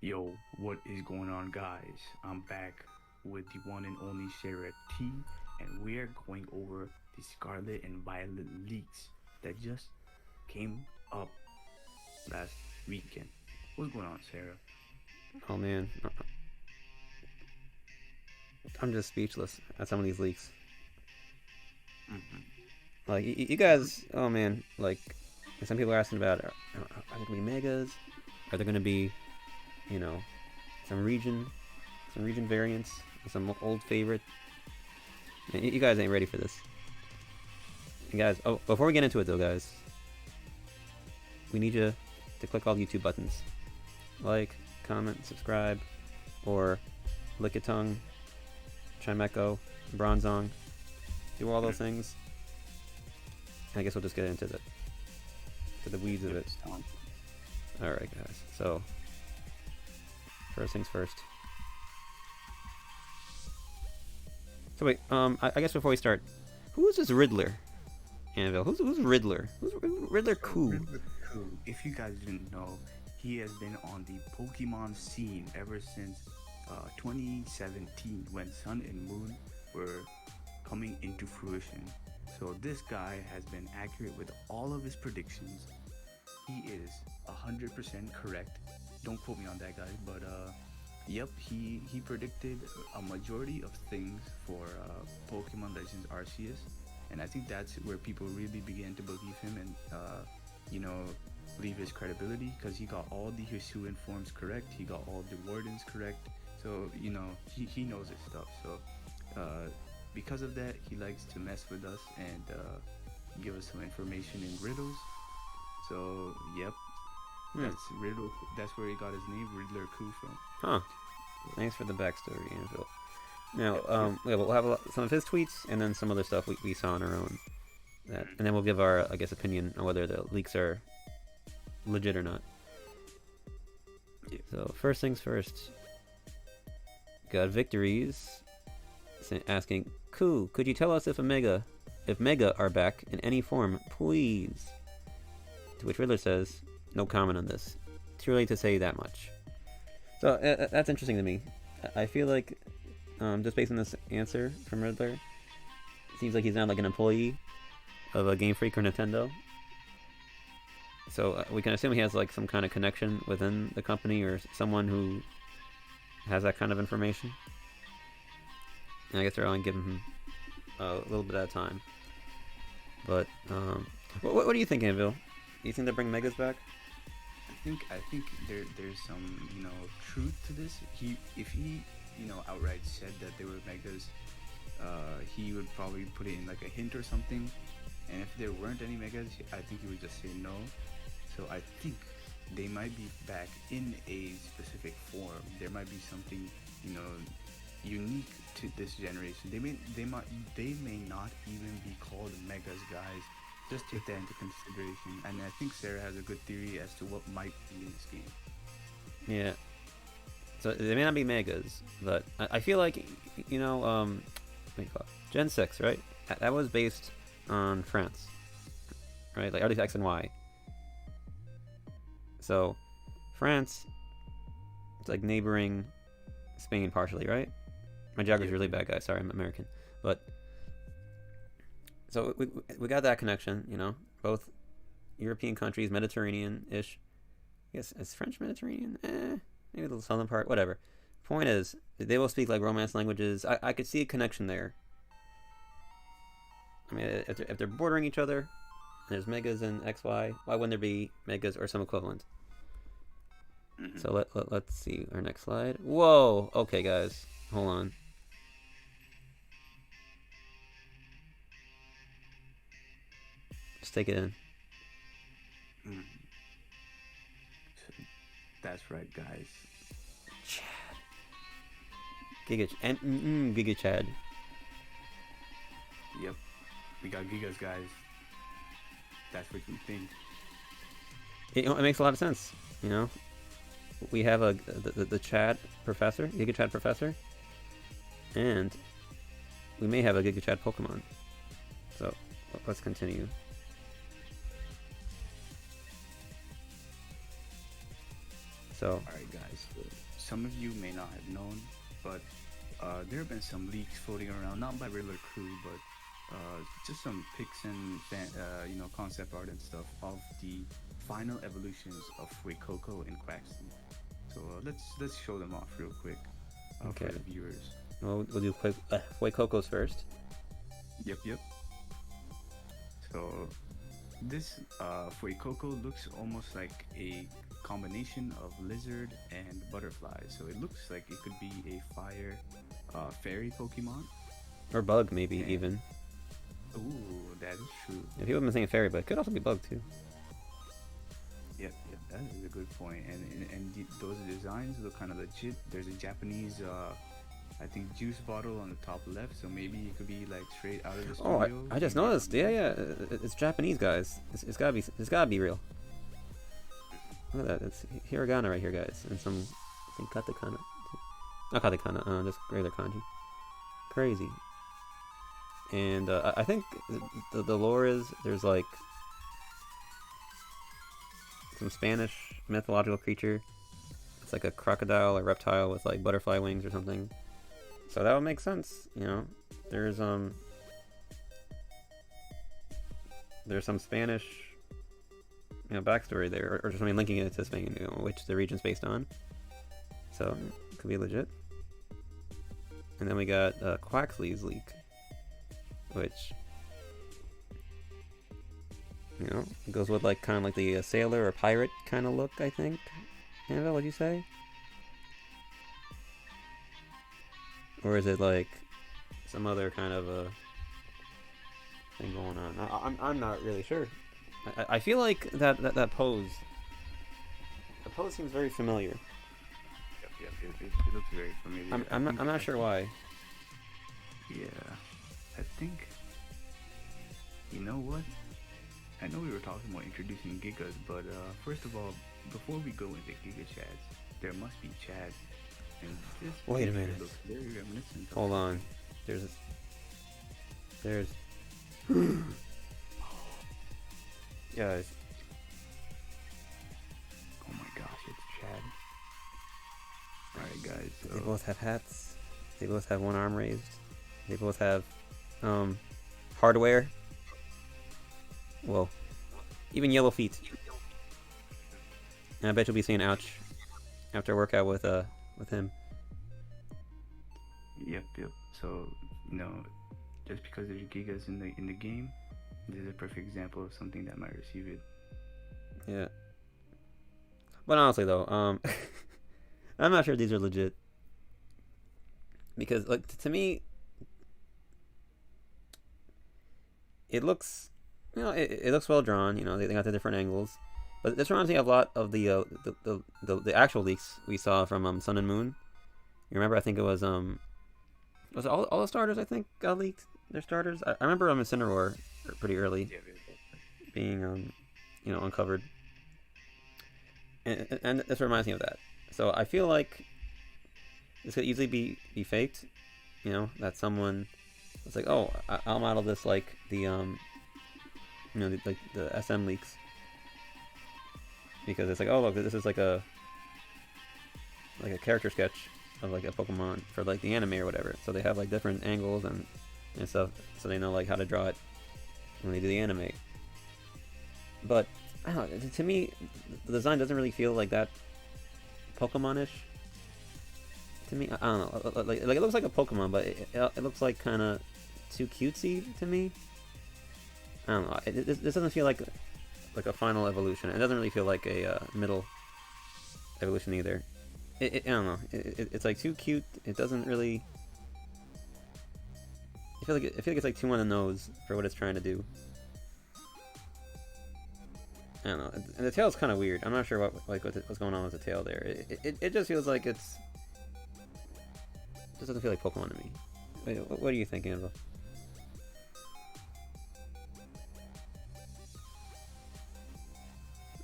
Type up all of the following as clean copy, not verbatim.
Yo, what is going on, guys? I'm back with the one and only Sarah T, and we're going over the Scarlet and Violet leaks that just came up last weekend. What's going on, Sarah? Oh man, I'm just speechless at some of these leaks. Mm-hmm. Like you guys, oh man, like some people are asking about are there gonna be megas? Are there gonna be, you know, some region, some region variants, some old favorite? Man, you guys ain't ready for this. And guys, oh, before we get into it though, guys, we need you to click all the YouTube buttons, like, comment, subscribe, or lick a tongue, Chimeco, Bronzong, do all those things. I guess we'll just get into the weeds of Yep, it. it's time. All right, guys. So first things first. So wait, I guess before we start, who is this Riddler? Anvil. Who's Riddler? Who's Riddler? So, Cool. Riddler Coup, if you guys didn't know, he has been on the Pokemon scene ever since 2017 when Sun and Moon were coming into fruition. So this guy has been accurate with all of his predictions. He is 100% correct. Don't quote me on that, guys, but yep, he predicted a majority of things for Pokemon Legends Arceus, and I think that's where people really began to believe him and you know leave his credibility because he got all the Hisuian forms correct. He got all the Wardens correct. So he knows his stuff. So because of that, he likes to mess with us and give us some information in riddles. So yep, Hmm. that's Riddle. That's where he got his name, Riddler Coup from. Huh. Thanks for the backstory, Anvil. Now, Yep, yep. yeah, we'll have some of his tweets and then some other stuff we saw on our own. That, and then we'll give our, I guess, opinion on whether the leaks are legit or not. Yeah. So first things first. Got victories. Asking, "Cool, could you tell us if Mega are back in any form, please?" To which Riddler says, "No comment on this. Too early to say that much." So that's interesting to me. I feel like, just based on this answer from Riddler, it seems like he's not like an employee of a Game Freak or Nintendo. So we can assume he has like some kind of connection within the company or someone who has that kind of information. And I guess they're only giving him a little bit at a time. But what do you think, Anvil? Do you think they bring Megas back? I think there's some truth to this. If he outright said that they were megas, he would probably put it in like a hint or something. And if there weren't any megas, I think he would just say no. So I think they might be back in a specific form. There might be something you know unique to this generation. They may not even be called megas, guys. Just take that into consideration. And I think Sarah has a good theory as to what might be in this game. Yeah. So they may not be Megas, but I feel like, what do you call it? Gen 6, right? That was based on France, right? Like at X and Y. So France, it's like neighboring Spain partially, right? My geography's Yep, really yep. bad, guys. Sorry, I'm American. But so we got that connection, both European countries, Mediterranean-ish. I guess is French Mediterranean? Maybe the southern part, whatever. Point is, they will speak like Romance languages. I could see a connection there. I mean, if they're bordering each other, there's megas and XY. Why wouldn't there be megas or some equivalent? Hmm. So let's see our next slide. Whoa. Okay, guys, hold on. Just take it in. Mm. So that's right, guys. Chad. Giga Chad. Yep, we got gigas, guys. That's what you think. It makes a lot of sense. You know, we have the Chad professor, Giga Chad professor, and we may have a Giga Chad Pokemon. So let's continue. So Alright, guys. So some of you may not have known, but there have been some leaks floating around, not by regular crew, but just some pics and concept art and stuff of the final evolutions of Fuecoco and Quaxly. So let's show them off real quick for okay, the viewers. we'll do quick Fuecocos first. Yep. So this Fuecoco looks almost like a combination of lizard and butterfly. So it looks like it could be a fire fairy Pokemon. Or bug, maybe, And, even. ooh, that is true. Yeah, people have been saying fairy, but it could also be bug, too. Yep, that is a good point. Those designs look kind of legit. There's a Japanese, I think, juice bottle on the top left, so maybe it could be like straight out of the Oh, studio. I just noticed. Yeah, it's Japanese, guys. It's gotta be real. Look at that. It's hiragana right here, guys, and some, I think, katakana. Not katakana, just regular kanji. Crazy. And I think the lore is there's like some Spanish mythological creature. It's like a crocodile or reptile with like butterfly wings or something. So that would make sense, you know. There's some Spanish, backstory there, or just something linking it to Spain, which the region's based on. So it could be legit. And then we got Quaxly's leak, which goes with like kind of like the sailor or pirate kind of look, I think. Anvil, what'd you say? Or is it like some other kind of a thing going on? I'm not really sure. I feel like that pose. The pose seems very familiar. Yep. It looks very familiar. I'm not sure why. Yeah, I think. You know what? I know we were talking about introducing Gigas, but first of all, before we go into Giga Chads, there must be Chads. And this Wait a minute. looks very reminiscent of Hold on. There's. Guys. Oh my gosh, it's Chad. Alright, guys. So They both have hats. They both have one arm raised. They both have hardware. Well, even yellow feet. And I bet you'll be saying ouch after a workout with him. Yep. So, just because there's Gigas in the game, this is a perfect example of something that might receive it. Yeah. But honestly though, I'm not sure these are legit. Because like to me it looks it looks well drawn, they got the different angles. But this reminds me of a lot of the actual leaks we saw from Sun and Moon. You remember, I think it was it all the starters, I think, got leaked, their starters. I remember Incineroar pretty early being uncovered. And this reminds me of that. So I feel like this could easily be faked. That someone was like, oh, I'll model this like the the SM leaks, because it's like, oh look, this is like a character sketch of like a Pokemon for like the anime or whatever. So they have like different angles and stuff, so they know like how to draw it when they do the anime. But I don't know, to me, the design doesn't really feel like that Pokemon-ish. To me, I don't know. Like it looks like a Pokemon, but it looks like kind of too cutesy to me. I don't know. This doesn't feel like a final evolution. It doesn't really feel like a middle evolution either. I don't know. It's like too cute. It doesn't really. I feel like it's like too on the nose for what it's trying to do. I don't know. And the tail's kind of weird. I'm not sure what's going on with the tail there. It just feels like it's. It just doesn't feel like Pokemon to me. Wait, what are you thinking of?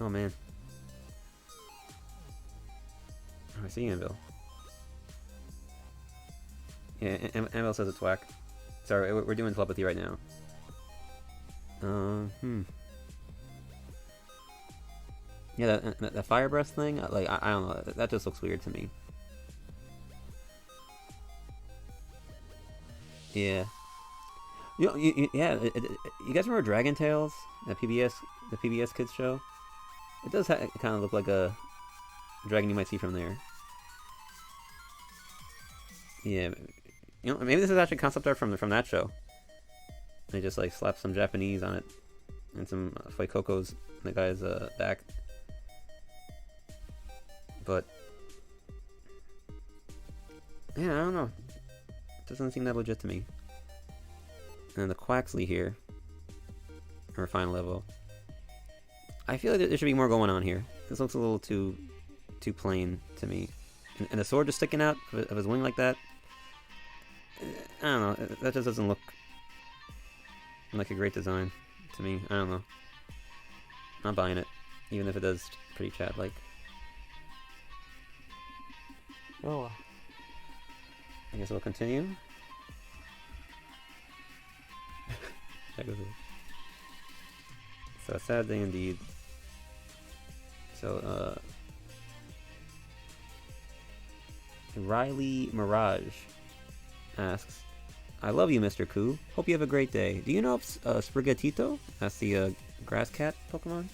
Oh man. Oh, I see Anvil. Yeah, Anvil says it's whack. Sorry, we're doing telepathy right now. Yeah, that fire breath thing, like, I don't know, that just looks weird to me. Yeah. You guys remember Dragon Tales? The PBS Kids show? It does kind of look like a dragon you might see from there. Yeah, maybe this is actually concept art from that show. They just like slap some Japanese on it and some Fuekokos on the guy's back. But yeah, I don't know. It doesn't seem that legit to me. And then the Quaxley here, refined level. I feel like there should be more going on here. This looks a little too plain to me. And the sword just sticking out of his wing like that. I don't know. That just doesn't look like a great design to me. I don't know. I'm not buying it, even if it does pretty Chad-like. Oh, I guess we'll continue. So a sad day indeed. So Riley Mirage asks, I love you, Mr. Koo. Hope you have a great day. Do you know if Sprigatito, that's the grass cat Pokemon,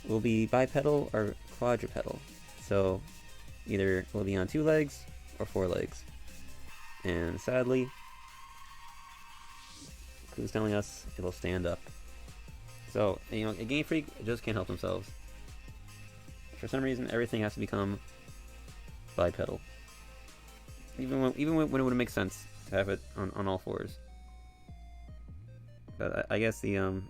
will be bipedal or quadrupedal? So either will be on 2 legs or 4 legs. And sadly, Koo's telling us it'll stand up. So, a Game Freak just can't help themselves. For some reason, everything has to become bipedal. Even when it would make sense to have it on all 4s. But I guess the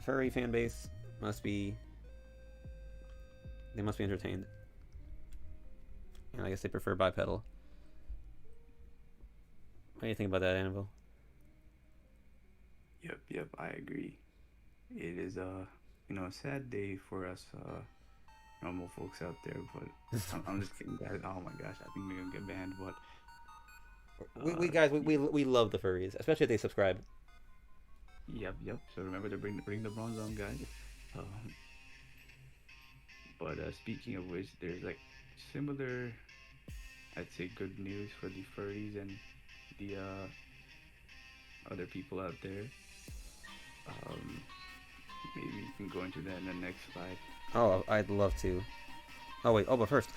furry fan base must be entertained. I guess they prefer bipedal. What do you think about that, Anvil? Yep, I agree. It is a sad day for us normal folks out there, but I'm just kidding, guys. Oh my gosh, I think we're gonna get banned, but we love the furries, especially if they subscribe. Yep. So remember to bring the bronze on, guys. But speaking of which, there's like similar, I'd say, good news for the furries and the other people out there. Maybe you can go into that in the next slide. Oh, I'd love to. Oh wait. Oh, but first.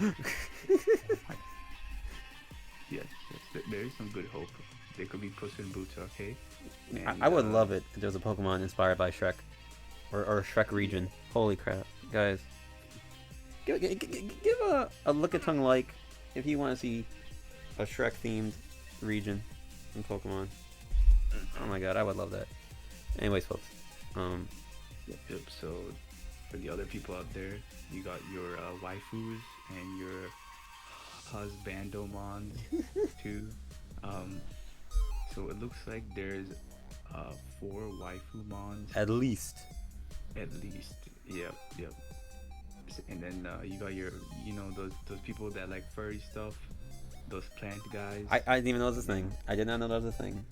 Yes, there is some good hope. They could be Puss in Boots, okay? And, I would love it if there was a Pokemon inspired by Shrek, or Shrek region. Holy crap, guys! Give a Lickitung like if you want to see a Shrek themed region in Pokemon. Oh my god, I would love that. Anyways, folks. Yep. So for the other people out there, you got your waifus and your husbandomons too. So it looks like there's 4 waifu mons. At least. Yep. And then you got your, those people that like furry stuff, those plant guys. I didn't even know it was a thing. I did not know that was a thing.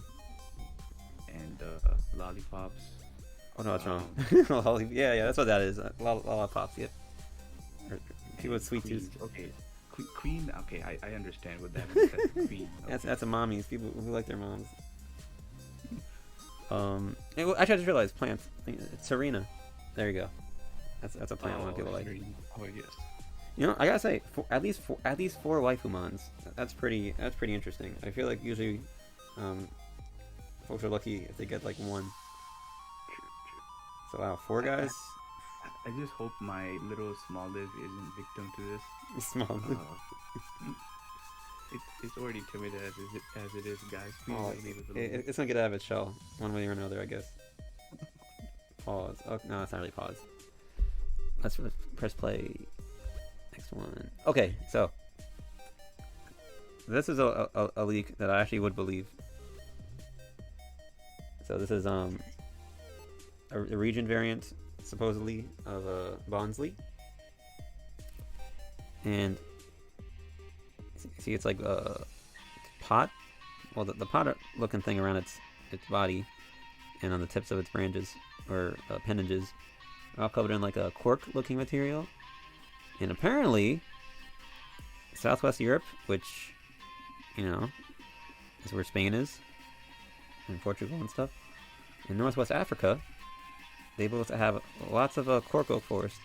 And lollipops. Oh no, that's wrong. Yeah, that's what that is. Lollipops, yep. Or people with sweet tooth. Okay. Queen. Okay, I understand what that means. That's queen. Okay. That's a mommies. People who like their moms. Actually, I just realized plants. It's Serena. There you go. That's a plant a lot of people like. Oh yes. I gotta say, at least 4 waifumons. That's pretty interesting. I feel like usually, folks are lucky if they get like 1. So wow, 4 guys. I just hope my little small liv isn't victim to this. Small liv. It's already timid as it is, guys. Please leave it alone. It's gonna get out of its shell one way or another, I guess. Pause. Oh no, it's not really pause. Let's press play. Next one. Okay, so this is a leak that I actually would believe. So this is a region variant, supposedly, of Bonsly. And see, it's like a pot. Well, the pot looking thing around its body and on the tips of its branches or appendages are all covered in like a cork-looking material. And apparently, Southwest Europe, which, you know, is where Spain is, and Portugal and stuff, and Northwest Africa, they both have lots of cork oak forest.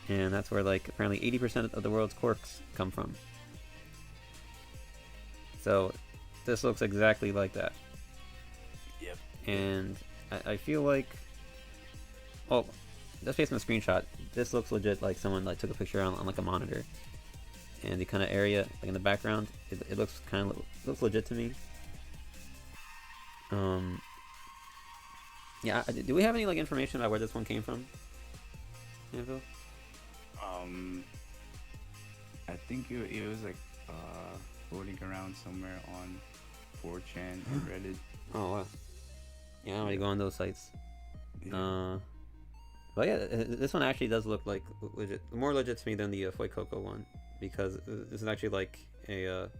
And that's where, like, apparently 80% of the world's corks come from. So, this looks exactly like that. Yep. And I feel like, well, just based on the screenshot, this looks legit like someone like took a picture on like a monitor. And the kind of area, like in the background, it looks kind of looks legit to me. Yeah, do we have any like information about where this one came from? Anvil? I think it was like floating around somewhere on 4chan and Reddit. Oh wow. Yeah, I don't really go on those sites. Yeah. But yeah, this one actually does look like legit, more legit to me than the Foy Coco one, because this is actually like not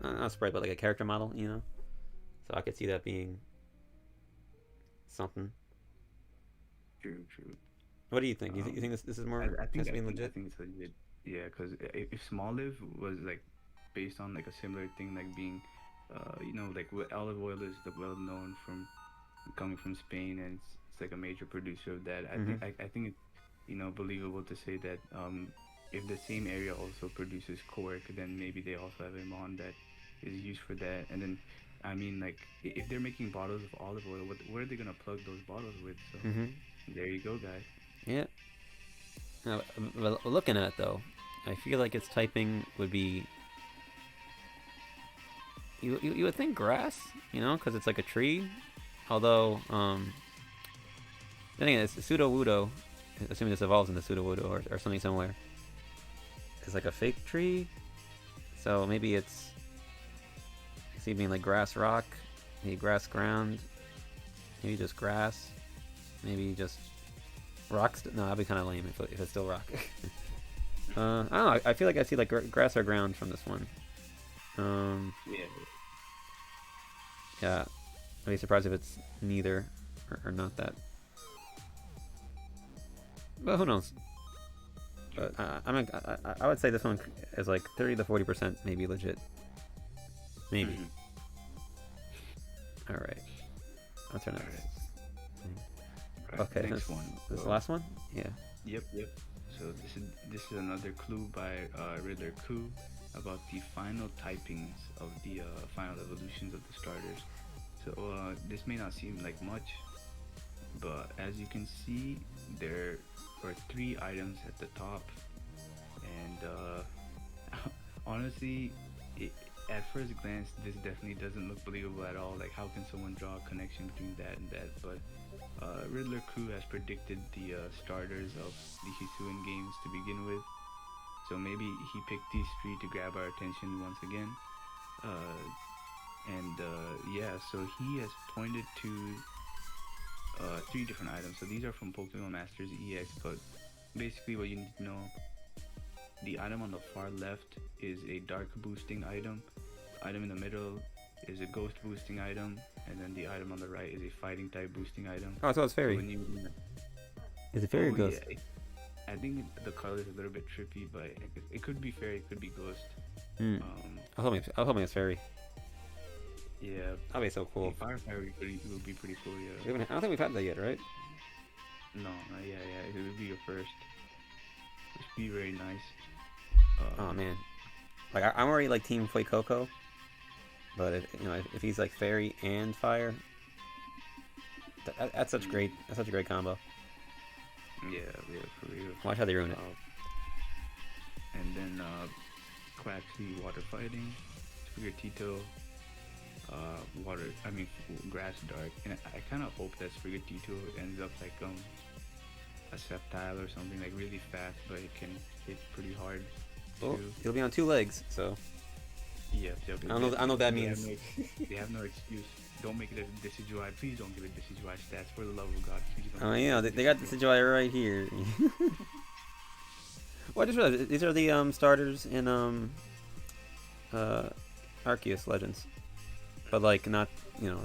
a sprite, but like a character model, you know. So I could see that being something. True. What do you think? You think this is more I think being legit? I think it's legit. Yeah, because if Small Live was like based on like a similar thing, like being, you know, like what olive oil is the well known from coming from Spain, and it's like a major producer of that. I think it's, you know, believable to say that if the same area also produces cork, then maybe they also have a mon that is used for that. And then, I mean, like if they're making bottles of olive oil, what are they gonna plug those bottles with? So there you go, guys. Yeah. Now, looking at it though, I feel like its typing would be. You would think grass, you know, because it's like a tree. Although, then again, it's Pseudo-Wudo, assuming this evolves into Pseudo-Wudo or something similar. It's like a fake tree, so maybe it's being like grass rock, maybe grass ground, maybe just grass, maybe just rocks. No, that'd be kind of lame if it's still rock. I don't know. I feel like I see like grass or ground from this one. Yeah. I'd be surprised if it's neither or not that. But who knows? But I would say this one is like 30 to 40% maybe legit. Maybe. All right. I'll turn it. Right, Okay. next one. This is the last one? Yeah. Yep. So this is another clue by Riddler Coup about the final typings of the final evolutions of the starters. So this may not seem like much, but as you can see, there are 3 items at the top, and honestly, at first glance, this definitely doesn't look believable at all. Like, how can someone draw a connection between that and that? But Riddler Crew has predicted the starters of the Hisuian games to begin with, so maybe he picked these 3 to grab our attention once again. Yeah, so he has pointed to 3 different items. So these are from Pokemon Masters EX, but basically what you need to know, the item on the far left is a dark boosting item. Item in the middle is a ghost boosting item, and then the item on the right is a fighting type boosting item. Oh, so it's fairy. So is it fairy or ghost? Yeah, I think the color is a little bit trippy, but it could be fairy, it could be ghost. I was hoping it's fairy. Yeah, that'd be so cool. Fire fairy would be pretty cool. Yeah. I don't think we've had that yet, right? No, yeah, it would be your first. It'd be very nice. Oh man, like I'm already like Team Foy Coco, but if he's like fairy and fire, that's such a great combo. Yeah, for real. Watch how they ruin it. And then Quaxly water fighting, Sprigatito, grass dark, and I kind of hope that Sprigatito ends up like a Sceptile or something, like really fast, but it can hit pretty hard. Oh, it'll be on 2 legs, so. Yeah. I don't know what that means. They have no excuse. Don't make it a Decidueye. Please don't give it Decidueye stats. For the love of God, please don't. Oh yeah, they got Decidueye right here. Well, I just realized these are the starters in Arceus Legends, but like not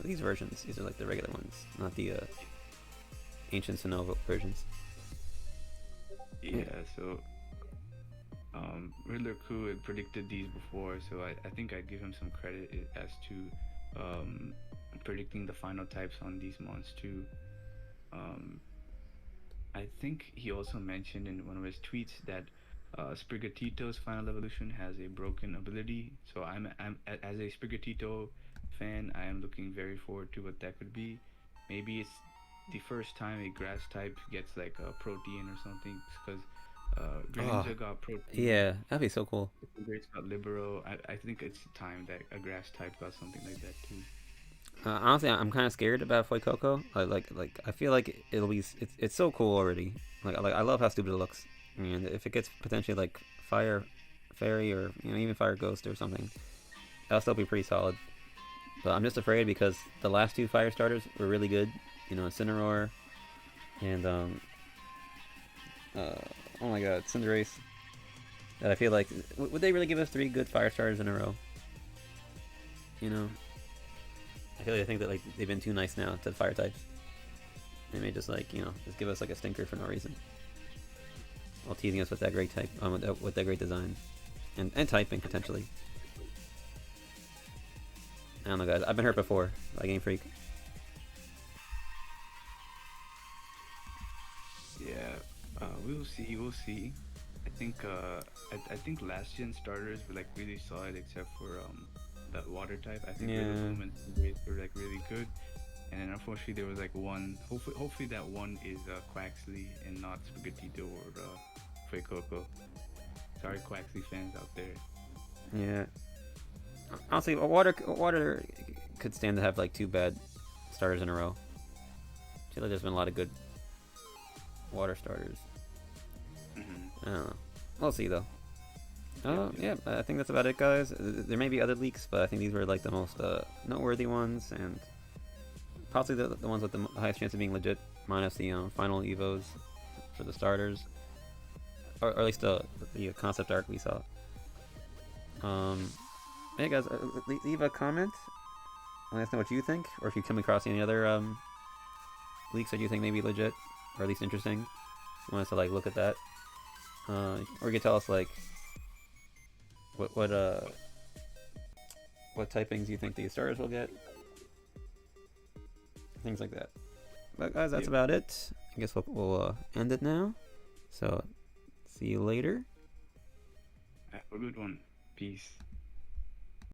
these versions. These are like the regular ones, not the ancient Sonova versions. Yeah, so Riddler Coup had predicted these before, so I think I'd give him some credit as to predicting the final types on these mons too. Um, I think he also mentioned in one of his tweets that Sprigatito's final evolution has a broken ability. So as a Sprigatito fan, I am looking very forward to what that could be. Maybe it's the first time a grass type gets like a protein or something, because Oh, Greninja got protein. yeah, that'd be so cool. Greats got Libero. I think it's time that a grass type got something like that too. Honestly, I'm kind of scared about Fuecoco. Like I feel like it'll be it's so cool already. Like I love how stupid it looks. And if it gets potentially like Fire Fairy or even Fire Ghost or something, that'll still be pretty solid. But I'm just afraid because the last two fire starters were really good. Incineroar and oh my god, Cinderace. That I feel like would they really give us 3 good fire starters in a row? I think that like they've been too nice now to the fire types. They may just just give us like a stinker for no reason, while teasing us with that great type, with that great design, and typing potentially. I don't know, guys. I've been hurt before by Game Freak. Yeah, we'll see. We'll see. I think I think last gen starters were like really solid, except for that water type. I think Rillaboom and Cinderace were like really good. And then unfortunately there was like one. Hopefully that one is Quaxley and not Sprigatito or Fuecoco. Sorry, Quaxley fans out there. Yeah. Honestly, water could stand to have like 2 bad starters in a row. I feel like there's been a lot of good water starters. I don't know. We'll see though. Yeah, I think that's about it, guys. There may be other leaks, but I think these were like the most noteworthy ones, and possibly the ones with the highest chance of being legit, minus the final evos for the starters, or at least the concept art we saw. Hey guys, leave a comment. Let us know what you think, or if you come across any other leaks that you think may be legit, or at least interesting. You want us to like look at that, or you can tell us like what typings you think the starters will get, things like that. But guys, that's about it. I guess we'll end it now. So see you later. Have a good one. Peace.